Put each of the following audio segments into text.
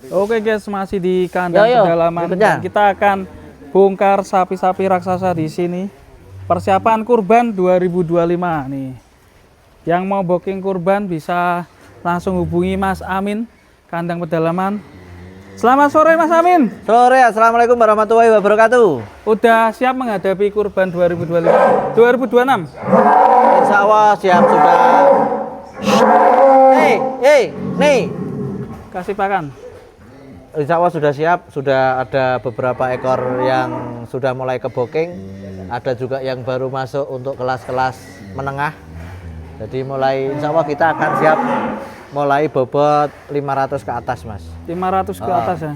Oke guys, masih di kandang pedalaman. Dan kita akan bongkar sapi-sapi raksasa di sini. Persiapan kurban 2025 nih. Yang mau booking kurban bisa langsung hubungi Mas Amin, kandang pedalaman. Selamat sore Mas Amin. Sore, assalamualaikum warahmatullahi wabarakatuh. Udah siap menghadapi kurban 2025, 2026? Insya Allah siap sudah. Nih. Kasih pakan. Insya Allah sudah siap, sudah ada beberapa ekor yang sudah mulai ke booking, ada juga yang baru masuk untuk kelas-kelas menengah. Jadi mulai insya Allah kita akan siap mulai bobot 500 ke atas mas. 500 ke atas ya?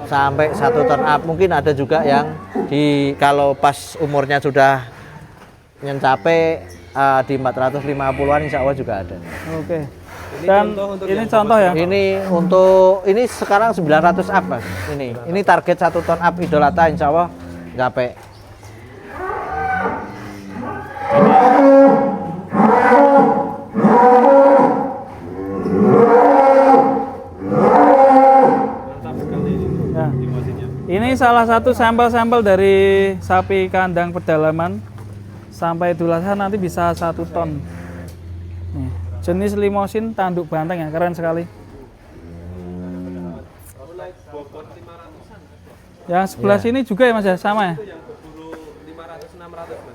Sampai 1 ton up. Mungkin ada juga yang kalau pas umurnya sudah mencapai di 450-an insya Allah juga ada. Oke. Dan ini contoh ya? Ini sekarang 900 up mas. Ini target 1 ton up idolata insya Allah sampai. Ya. Ini salah satu sampel-sampel dari sapi kandang pedalaman. Sampai idolata nanti bisa 1 ton. Nih, jenis limosin tanduk banteng ya, keren sekali. Yang sebelah sini juga ya mas ya, sama ya?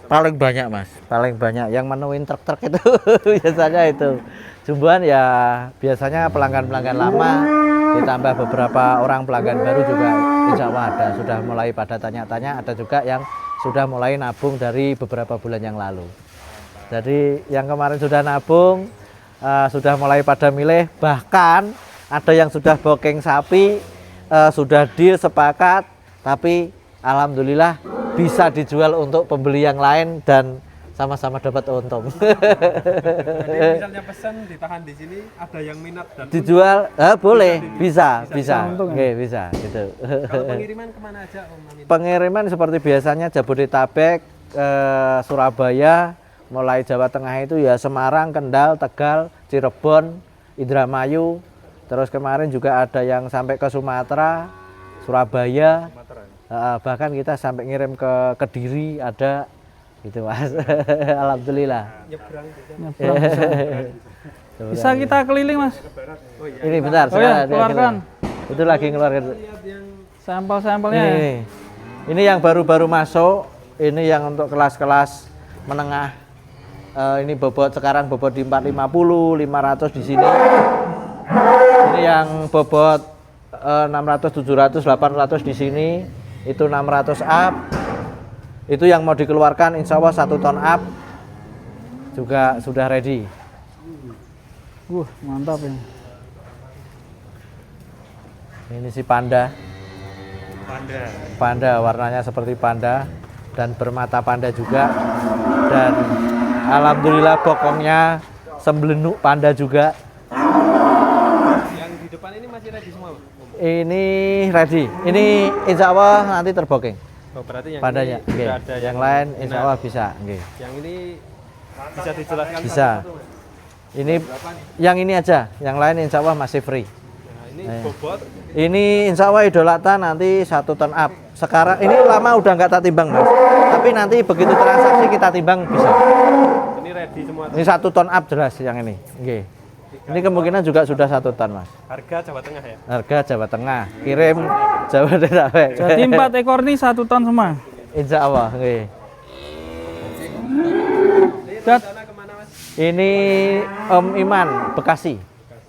Paling banyak mas, paling banyak yang menuin truk-truk itu biasanya itu. Jumbuhan ya biasanya pelanggan-pelanggan lama ditambah beberapa orang pelanggan baru juga insya Allah ada. Sudah mulai pada tanya-tanya, ada juga yang sudah mulai nabung dari beberapa bulan yang lalu. Jadi yang kemarin sudah nabung, sudah mulai pada milih, bahkan ada yang sudah booking sapi, sudah deal sepakat, tapi alhamdulillah bisa dijual untuk pembeli yang lain dan sama-sama dapat untung. Jadi misalnya pesan ditahan di sini, ada yang minat dan dijual, boleh, bisa. Oke, bisa gitu. Kalau pengiriman kemana aja Om Amin? Pengiriman seperti biasanya Jabodetabek, Surabaya, mulai Jawa Tengah itu ya Semarang, Kendal, Tegal, Cirebon, Indramayu. Terus kemarin juga ada yang sampai ke Sumatera, Surabaya. Bahkan kita sampai ngirim ke Kediri ada gitu mas. Alhamdulillah. Nyebrang bisa kita keliling mas. Ini bentar, keluarkan. Itu lagi ngeluarkan sampel-sampelnya. Ini yang baru-baru masuk. Ini yang untuk kelas-kelas menengah. Ini bobot sekarang bobot di 450, 500 di sini. Ini yang bobot 600, 700, 800 di sini. Itu 600 up. Itu yang mau dikeluarkan insya Allah 1 ton up juga sudah ready. Mantap ya. Ini si panda. Panda warnanya seperti panda dan bermata panda juga. Dan alhamdulillah bokongnya semblenuk panda juga. Yang di depan ini masih ready semua? Ini ready. Ini insya Allah nanti terbooking. Oh, berarti yang padanya. Ini sudah ada yang lain insya Allah bisa. Yang ini bisa dijelaskan? Bisa. Ini yang ini aja. Yang lain insya Allah masih free. Nah, ini bobot. Ini insya Allah idolata nanti 1 ton up. Sekarang ini lama udah nggak tak timbang mas. Tapi nanti begitu transaksi kita timbang bisa. Ini ready semua. Ini 1 ton up jelas yang ini. Ini kemungkinan juga sudah 1 ton mas. Harga Jawa Tengah ya? Harga Jawa Tengah. Kirim Jabodetabek. Jadi 4 ekor ini 1 ton semua. Insya Allah. Ini Om Iman Bekasi.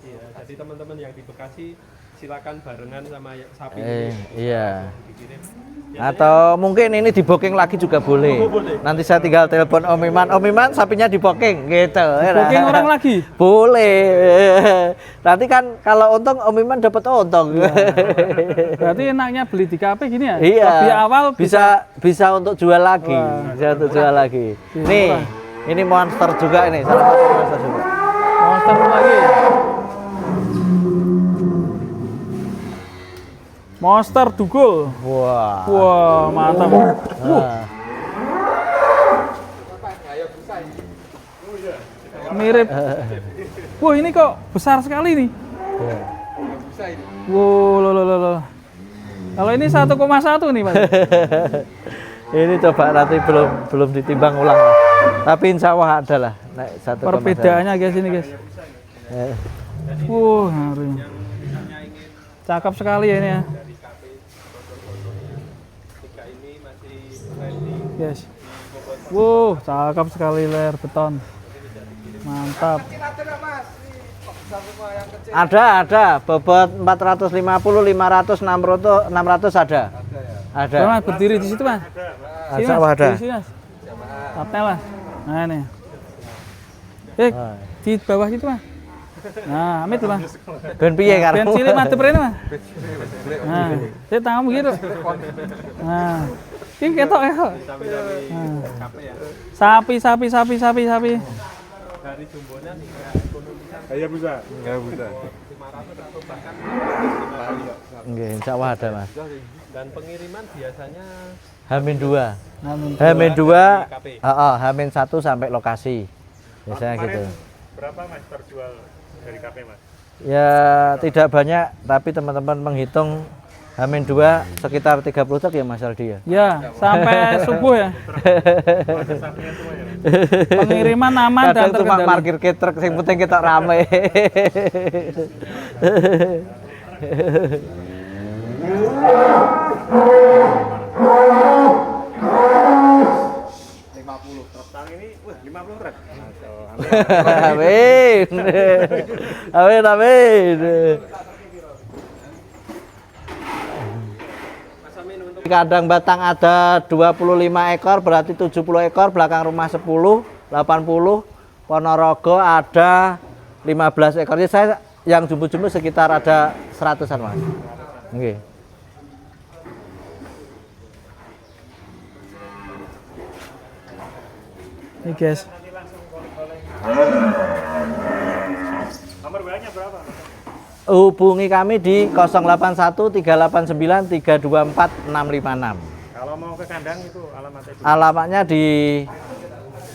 Ya. Jadi teman-teman yang di Bekasi silakan barengan sama sapi. Iya. Atau mungkin ini di booking lagi juga boleh. Nanti saya tinggal telepon Om Iman. Om Iman sapinya di booking gitu. Booking orang lagi? Boleh. Nanti kan kalau untung Om Iman dapat untung. Berarti enaknya beli di KP gini ya? Iya. Lebih awal bisa untuk jual lagi. Bisa untuk jual lagi. Nih, ini monster juga ini. Salah satu monster juga. Monster lagi. Monster dugul. Wah, mantap. Mirip. Wah, ini kok besar sekali nih. Wow, lo. Kalau ini 1,1 nih, Mas. Ini coba nanti belum ditimbang ulang. Tapi insya Allah ada lah. Naik 1,1. Perbedaannya guys ini guys. Ngeri. Cakep sekali ya ini ya. Guys. Cakep sekali layar beton. Mantap. Ada. Bobot 450, 500, 600 ada. Ada. Mas, berdiri di situ, Mas. Sini, Insya Mas. Allah ada. Di sini, Mas. Tapnya, Mas. Nah, ini. Di bawah situ, Mas. Nah, amit tuh, Mas. Ben piye karo? Ben cilik madhep rene, Mas. Nah, tanganmu gitu. Nah. Ini ketok ya. Sapi. Dari jumbonan hingga ekonomi Iya bisa. Enggak bisa. 500 atau bahkan Nggih, insya Allah ada, Mas. dan pengiriman biasanya H-2. H-2, KP. H-1 sampai lokasi. Biasanya gitu. Berapa Mas terjual dari KP Mas? Ya tidak banyak, tapi teman-teman menghitung H-2 sekitar 30 truk ya Mas Aldi ya. Ya, sampai subuh ya. Pengiriman aman dan Kadang cuma terkendali. parkir ke truk, yang penting kita rame. Tahun ini 50 truk. Amin. Amin. Kandang batang ada 25 ekor, berarti 70 ekor, belakang rumah 10, 80. Ponorogo ada 15 ekor. Jadi saya yang jumbo-jumbo sekitar ada 100-an, Mas. Nggih. Nih guys. Nomor WA-nya berapa? Hubungi kami di 081 389 324 656. Kalau mau ke kandang itu alamatnya di Alamatnya di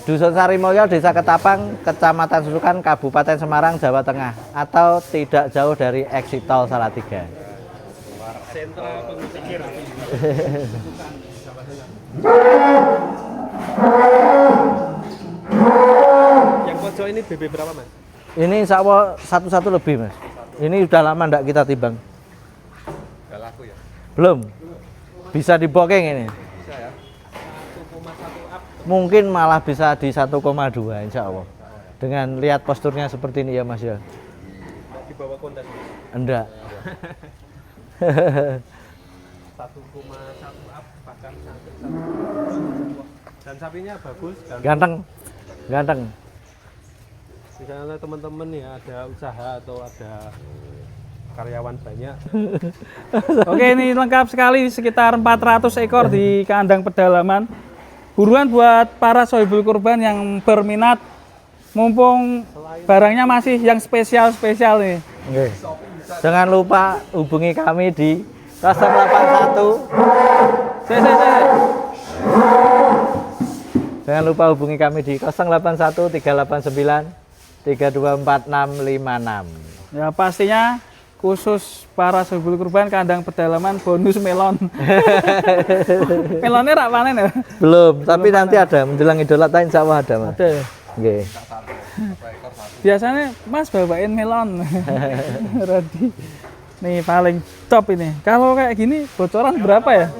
Dusun Sarimulyo, Desa Ketapang, Kecamatan Susukan, Kabupaten Semarang, Jawa Tengah, atau tidak jauh dari exit tol Salatiga. sentra pengusir. Yang pojok ini BB berapa Mas? Ini insya Allah satu lebih, Mas. Ini udah lama enggak kita timbang. Gak laku ya? Belum. Bisa di booking ini. Bisa ya? 1,1 up. Mungkin malah bisa di 1,2 insya Allah. Dengan lihat posturnya seperti ini ya Mas ya. Di bawah konten. Enggak. 1,1 up bahkan sampai 1,2. Dan sapinya bagus dan Ganteng. misalnya teman-teman ya ada usaha atau ada karyawan banyak. Oke, ini lengkap sekali, sekitar 400 ekor di kandang pedalaman. Buruan buat para sohibul kurban yang berminat, mumpung barangnya masih yang spesial nih. Oke. Jangan lupa hubungi kami di 081. Jangan lupa hubungi kami di 081 389 324 656. Ya pastinya khusus para sohibul kurban kandang pedalaman bonus melon. Melonnya rak panen ya? Belum, tapi nanti ada menjelang Idul Adha insya Allah ada, Mas. Ada. Oke. Biasanya Mas bawain melon. Radi. Nih paling top ini. Kalau kayak gini bocoran berapa ya?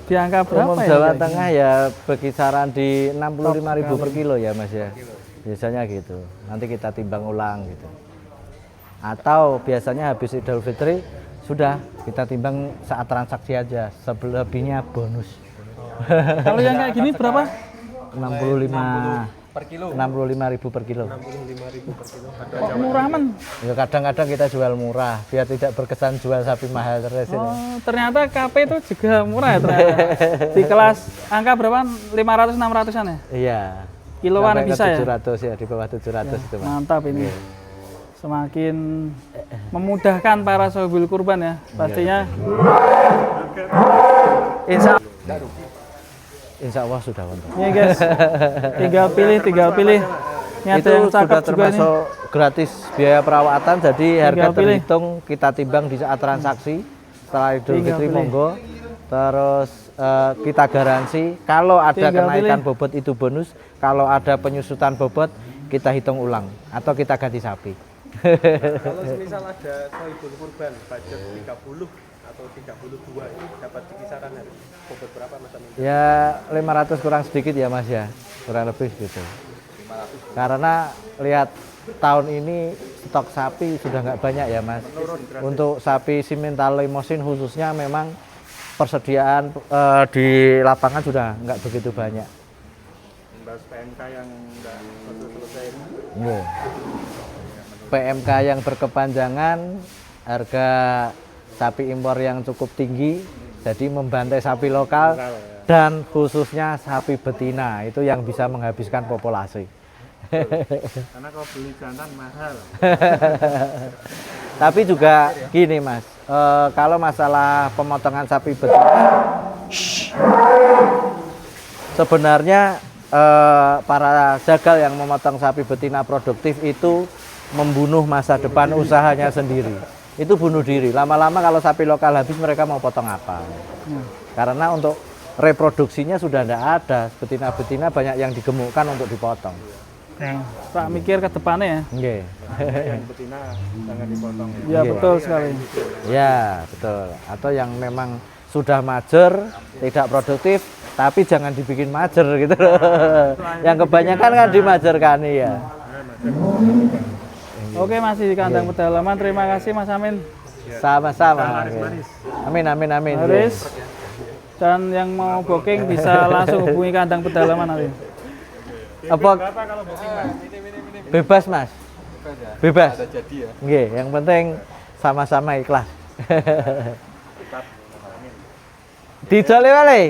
Di angka berapa Umum ya? Jawa Tengah ya berkisaran di 65.000 per kilo ya Mas ya. Biasanya gitu. Nanti kita timbang ulang gitu. Atau biasanya habis Idul Fitri sudah kita timbang saat transaksi aja. Selebihnya bonus. Kalau yang kayak gini berapa? 65 Per kilo. 65.000 per kilo. 65.000 per kilo. Kok murah men? Ya kadang-kadang kita jual murah biar tidak berkesan jual sapi mahal terus ini. Oh, ternyata KP itu juga murah ya ternyata. Di kelas angka berapa? 500-600an ya? Iya. Kiloan Sampai ke bisa ya? 700 ya, di bawah 700 itu Mas. Mantap ini. Semakin memudahkan para sohibul kurban ya. Pastinya Insya Allah sudah untuk. ini guys. Tinggal pilih. Ini ada itu yang cakep sudah juga termasuk gratis biaya perawatan, jadi harga Tinggal pilih. terhitung kita timbang di saat transaksi. Setelah Idul Tinggal Fitri pilih. monggo. Terus kita garansi kalau ada Tinggal kenaikan pilih. bobot itu bonus, kalau ada penyusutan bobot kita hitung ulang atau kita ganti sapi. Kalau misal ada sohibul kurban budget 30 atau 32 ini dapat kisaran harga bobot berapa Mas Amin? Ya 500 kurang sedikit ya Mas ya, kurang lebih gitu. Karena lihat tahun ini stok sapi sudah nggak banyak ya Mas. Untuk sapi Simmental Limousin khususnya memang persediaan di lapangan sudah nggak begitu banyak. Membahas PMK yang nggak selesai. Iya. PMK yang berkepanjangan, harga sapi impor yang cukup tinggi, jadi membantai sapi lokal dan khususnya sapi betina itu yang bisa menghabiskan populasi. Karena kalau beli jantan mahal. Tapi juga gini Mas, kalau masalah pemotongan sapi betina, sebenarnya para jagal yang memotong sapi betina produktif itu membunuh masa depan usahanya sendiri. Itu bunuh diri. Lama-lama kalau sapi lokal habis mereka mau potong apa? Karena untuk reproduksinya sudah tidak ada. Betina-betina banyak yang digemukkan untuk dipotong. Pak mikir ke depannya ya. Nggih. Yang betina jangan dipotong. Ya betul sekali. Ya, betul. Atau yang memang sudah majer, tidak produktif, tapi jangan dibikin majer gitu loh. Yang kebanyakan kan dimajerkan ya. Oke, masih di kandang pedalaman. Terima kasih Mas Amin. Sama-sama. Amin, amin, amin. Haris. Dan yang mau booking bisa langsung hubungi kandang pedalaman nanti. Apa? Berapa kalau booking Mas? Bebas Mas. Bebas. Ada jadi ya. Nggih, yang penting sama-sama ikhlas. Dijole wale.